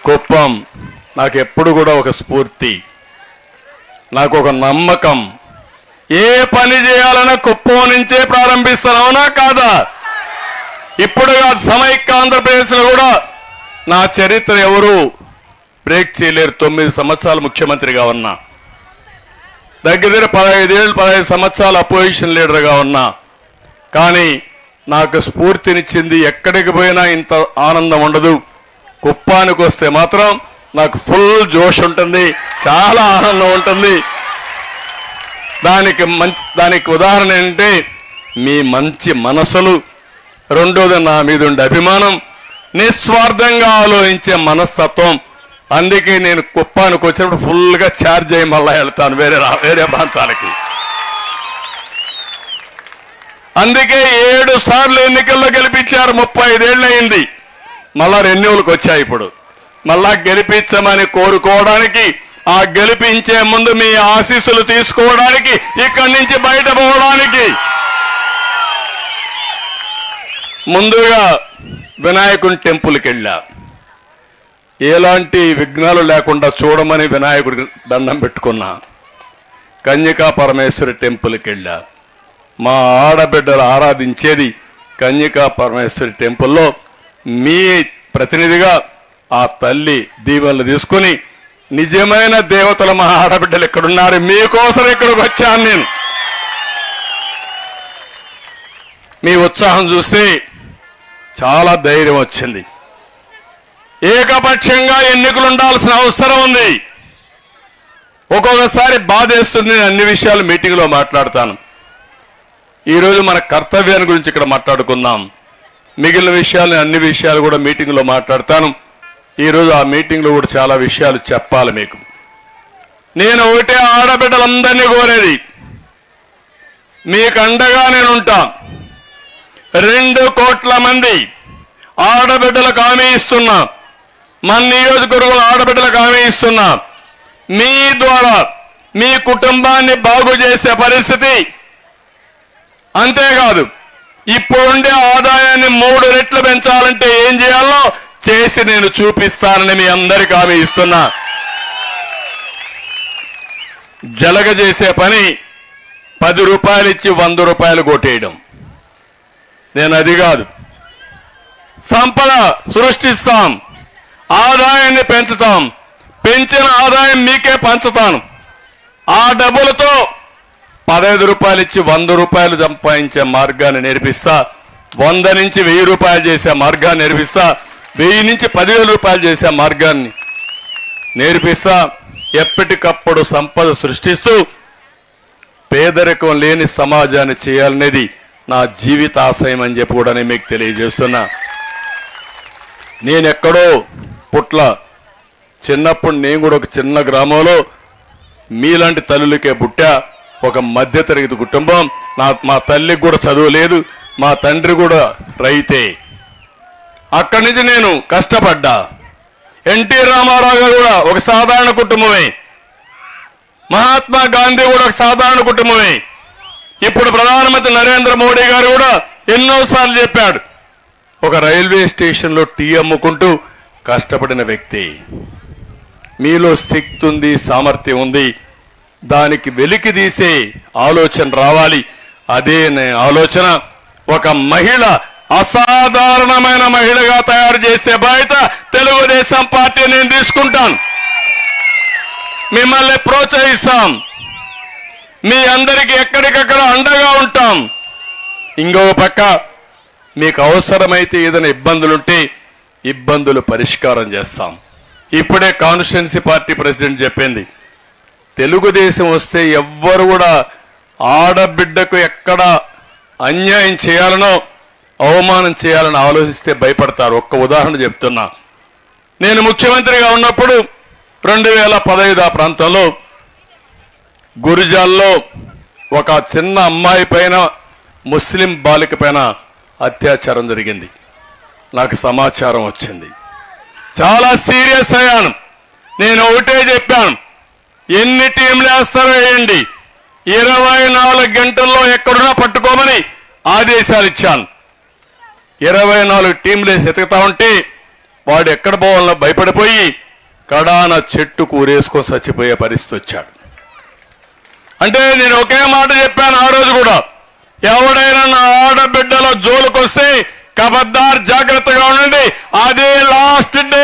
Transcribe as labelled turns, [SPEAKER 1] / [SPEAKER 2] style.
[SPEAKER 1] కుప్పం నాకు ఎప్పుడు కూడా ఒక స్ఫూర్తి, నాకు ఒక నమ్మకం. ఏ పని చేయాలన్నా కుప్పం నుంచే ప్రారంభిస్తాను, అవునా కాదా? ఇప్పుడు కాదు, సమైక్య ఆంధ్రప్రదేశ్లో కూడా నా చరిత్ర ఎవరు బ్రేక్ చేయలేరు. 9 సంవత్సరాలు ముఖ్యమంత్రిగా ఉన్నా, దగ్గర 15 సంవత్సరాలు అపోజిషన్ లీడర్గా ఉన్నా. కానీ నాకు స్ఫూర్తినిచ్చింది, ఎక్కడికి పోయినా ఇంత ఆనందం ఉండదు, కుప్పానికి వస్తే మాత్రం నాకు ఫుల్ జోష్ ఉంటుంది, చాలా ఆనందం ఉంటుంది. దానికి ఉదాహరణ ఏంటంటే మీ మంచి మనసులు, రెండోది నా మీద ఉండే అభిమానం, నిస్వార్థంగా ఆలోచించే మనస్తత్వం. అందుకే నేను కుప్పానికి వచ్చినప్పుడు ఫుల్గా ఛార్జ్ అయ్యి మళ్ళా వెళ్తాను వేరే ప్రాంతాలకి. అందుకే 7 సార్లు ఎన్నికల్లో గెలిపించారు, 35 ఏళ్ళు అయింది. మళ్ళా రెన్యూవల్కి వచ్చాయి. ఇప్పుడు మళ్ళా గెలిపించమని కోరుకోవడానికి, ఆ గెలిపించే ముందు మీ ఆశీస్సులు తీసుకోవడానికి, ఇక్కడి నుంచి బయటపోవడానికి ముందుగా వినాయకుని టెంపుల్కి వెళ్ళా. ఎలాంటి విఘ్నాలు లేకుండా చూడమని వినాయకుడి దండం పెట్టుకున్నా. కన్యకా పరమేశ్వరి టెంపుల్కి వెళ్ళా. మా ఆడబిడ్డలు ఆరాధించేది కన్యకా పరమేశ్వరి టెంపుల్లో మీ ప్రతినిధిగా ఆ తల్లి దీవెనలు తీసుకుని, నిజమైన దేవతలు మా ఆడబిడ్డలు ఎక్కడున్నారు, మీకోసం ఇక్కడికి వచ్చాను నేను. మీ ఉత్సాహం చూస్తే చాలా ధైర్యం వచ్చింది. ఏకపక్షంగా ఎన్నికలు ఉండాల్సిన అవసరం ఉంది. ఒక్కొక్కసారి బాధేస్తుంది. నేను అన్ని విషయాలు మీటింగ్లో మాట్లాడతాను. ఈరోజు మన కర్తవ్యాన్ని గురించి ఇక్కడ మాట్లాడుకుందాం. మిగిలిన విషయాలు, అన్ని విషయాలు కూడా మీటింగ్లో మాట్లాడతాను. ఈరోజు ఆ మీటింగ్లో కూడా చాలా విషయాలు చెప్పాలి మీకు. నేను ఒకటే ఆడబిడ్డలందరినీ కోరేది, మీకు అండగా నేను ఉంటా. 2 కోట్ల మంది ఆడబిడ్డలకు హామీ ఇస్తున్నా, మన నియోజకవర్గంలో ఆడబిడ్డలకు హామీ ఇస్తున్నా, మీ ద్వారా మీ కుటుంబాన్ని బాగు చేసే పరిస్థితి. అంతేకాదు, ఇప్పుడుండే ఆదాయాన్ని 3 రెట్లు పెంచాలంటే ఏం చేయాలో చేసి నేను చూపిస్తానని మీ అందరికీ హామీ ఇస్తున్నా. జలగజేసే పని 10 రూపాయలు ఇచ్చి 100 రూపాయలు కొట్టేయడం. నేను అది కాదు, సంపద సృష్టిస్తాం, ఆదాయాన్ని పెంచుతాం, పెంచిన ఆదాయం మీకే పంచుతాను. ఆ డబ్బులతో 15 రూపాయలు ఇచ్చి 100 రూపాయలు సంపాదించే మార్గాన్ని నేర్పిస్తా. 100 నుంచి 1000 రూపాయలు చేసే మార్గాన్ని నేర్పిస్తా. 1000 నుంచి 10,000 రూపాయలు చేసే మార్గాన్ని నేర్పిస్తా. ఎప్పటికప్పుడు సంపద సృష్టిస్తూ పేదరికం లేని సమాజాన్ని చేయాలనేది నా జీవిత ఆశయం అని చెప్పి కూడా నేను మీకు తెలియజేస్తున్నా. నేనెక్కడో పుట్ల, చిన్నప్పుడు నేను కూడా ఒక చిన్న గ్రామంలో మీలాంటి తల్లులకే పుట్టా. ఒక మధ్యతరగతి కుటుంబం. మా తల్లికి కూడా చదువు లేదు, మా తండ్రి కూడా రైతే. అక్కడి నుంచి నేను కష్టపడ్డా. ఎన్టీ రామారావు గారు కూడా ఒక సాధారణ కుటుంబమే, మహాత్మా గాంధీ కూడా ఒక సాధారణ కుటుంబమే. ఇప్పుడు ప్రధానమంత్రి నరేంద్ర మోడీ గారు కూడా ఎన్నోసార్లు చెప్పాడు, ఒక రైల్వే స్టేషన్లో టీ అమ్ముకుంటూ కష్టపడిన వ్యక్తి. మీలో శక్తి ఉంది, సామర్థ్యం ఉంది, దానికి వెలికి తీసే ఆలోచన రావాలి. అదే ఆలోచన ఒక మహిళ, అసాధారణమైన మహిళగా తయారు చేసే బాధ్యత తెలుగుదేశం పార్టీ నేను తీసుకుంటాను. మిమ్మల్ని ప్రోత్సహిస్తాం, మీ అందరికీ ఎక్కడికక్కడ అండగా ఉంటాం. ఇంకో పక్క మీకు అవసరమైతే ఏదైనా ఇబ్బందులుంటే ఇబ్బందులు పరిష్కారం చేస్తాం. ఇప్పుడే కాన్స్టిట్యున్సీ పార్టీ ప్రెసిడెంట్ చెప్పింది, తెలుగుదేశం వస్తే ఎవ్వరు కూడా ఆడబిడ్డకు ఎక్కడ అన్యాయం చేయాలనో అవమానం చేయాలని ఆలోచిస్తే భయపడతారు. ఒక్క ఉదాహరణ చెప్తున్నా. నేను ముఖ్యమంత్రిగా ఉన్నప్పుడు 2015 ఆ ప్రాంతంలో గురిజాల్లో ఒక చిన్న అమ్మాయి పైన, ముస్లిం బాలిక పైన అత్యాచారం జరిగింది. నాకు సమాచారం వచ్చింది. చాలా సీరియస్ అయ్యాను. నేను ఒకటే చెప్పాను, ఎన్ని టీంలు వేస్తారో వేయండి, 24 గంటల్లో ఎక్కడున్నా పట్టుకోమని ఆదేశాలు ఇచ్చాను. 24 టీంలు వేసి ఎతుకుతా ఉంటే వాడు ఎక్కడ పోవాలన్నా భయపడిపోయి కడాన చెట్టు కూరేసుకొని చచ్చిపోయే పరిస్థితి వచ్చాడు. అంటే నేను ఒకే మాట చెప్పాను ఆ రోజు కూడా, ఎవడైనా నా ఆడబిడ్డల జోలుకొస్తే ఖబర్దార్ జాగ్రత్తగా ఉండండి, అదే లాస్ట్ డే